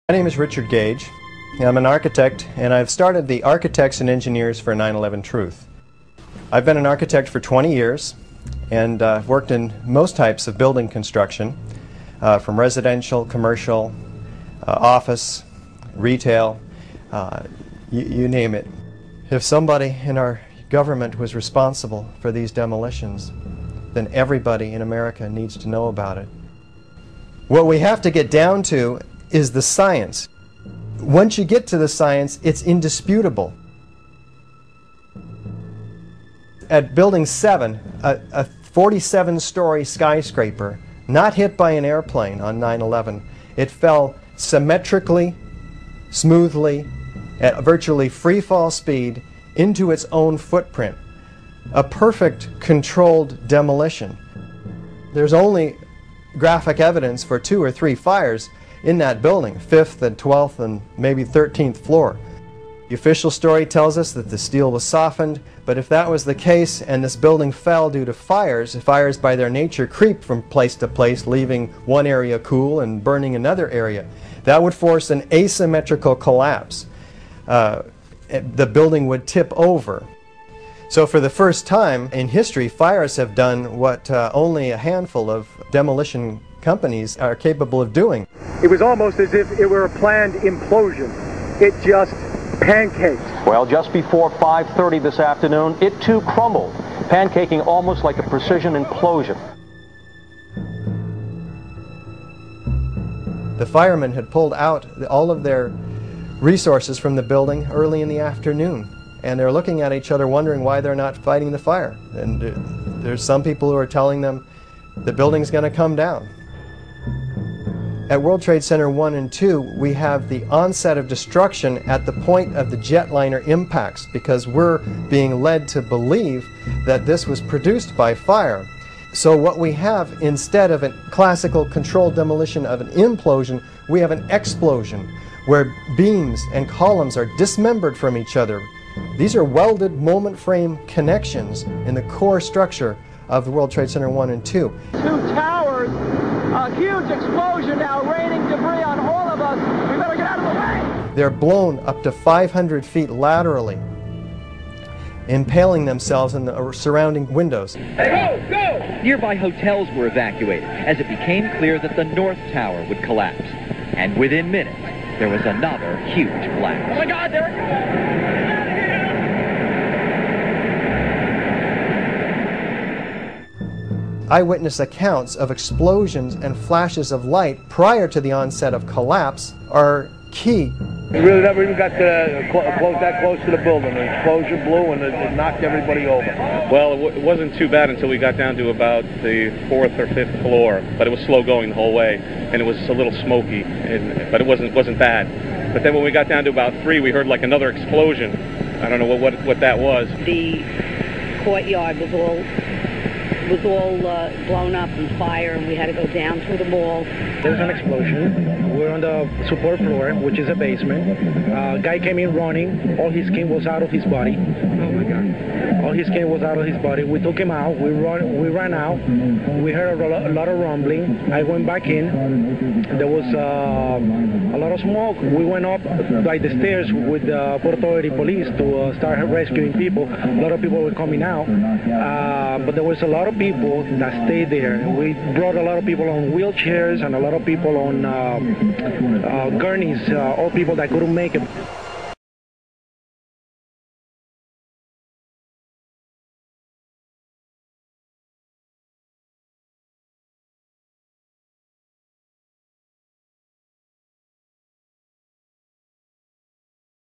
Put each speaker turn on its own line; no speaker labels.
My name is Richard Gage. I'm an architect, and I've started the Architects and Engineers for 9/11 Truth. I've been an architect for 20 years, and I've worked in most types of building construction, from residential, commercial, office, retail, you name it. If somebody in our government was responsible for these demolitions, then everybody in America needs to know about it. What we have to get down to is the science. Once you get to the science, it's indisputable. At Building 7, a 47-story skyscraper, not hit by an airplane on 9/11, it fell symmetrically, smoothly, at virtually free fall speed into its own footprint. A perfect controlled demolition. There's only graphic evidence for 2 or 3 fires in that building, 5th and 12th and maybe 13th floor. The official story tells us that the steel was softened, but if that was the case and this building fell due to fires by their nature creep from place to place, leaving one area cool and burning another area, that would force an asymmetrical collapse. The building would tip over. So for the first time in history, fires have done what only a handful of demolition companies are capable of doing.
It was almost as if it were a planned implosion. It just pancaked.
Well, just before 5:30 this afternoon, it too crumbled, pancaking almost like a precision implosion.
The firemen had pulled out all of their resources from the building early in the afternoon, and they're looking at each other wondering why they're not fighting the fire. And there's some people who are telling them the building's going to come down. At World Trade Center 1 and 2, we have the onset of destruction at the point of the jetliner impacts, because we're being led to believe that this was produced by fire. So what we have, instead of a classical controlled demolition of an implosion, we have an explosion, where beams and columns are dismembered from each other. These are welded moment frame connections in the core structure of the World Trade Center 1 and 2.
2 towers, a huge explosion now raining debris on all of us. We better get out of the way!
They're blown up to 500 feet laterally, impaling themselves in the surrounding windows.
Hey, go!
Nearby hotels were evacuated as it became clear that the North Tower would collapse. And within minutes, there was another huge blast.
Oh my God, there it goes!
Eyewitness accounts of explosions and flashes of light prior to the onset of collapse are key.
We really never even got to that close to the building. The explosion blew and it knocked everybody over.
Well, it wasn't too bad until we got down to about the 4th or 5th floor, but it was slow going the whole way, and it was a little smoky, but it wasn't bad. But then when we got down to about 3, we heard like another explosion. I don't know what that was.
The courtyard was all blown up in fire, and we had to go down through the mall.
There was an explosion. We're on the support floor, which is a basement. Guy came in running. All his skin was out of his body. Oh my God! All his skin was out of his body. We took him out. We ran out. We heard a lot of rumbling. I went back in. There was a lot of smoke. We went up like the stairs with the Port Authority police to start rescuing people. A lot of people were coming out, but there was a lot of people that stayed there. We brought a lot of people on wheelchairs and a lot of people on gurneys, all people that couldn't make it.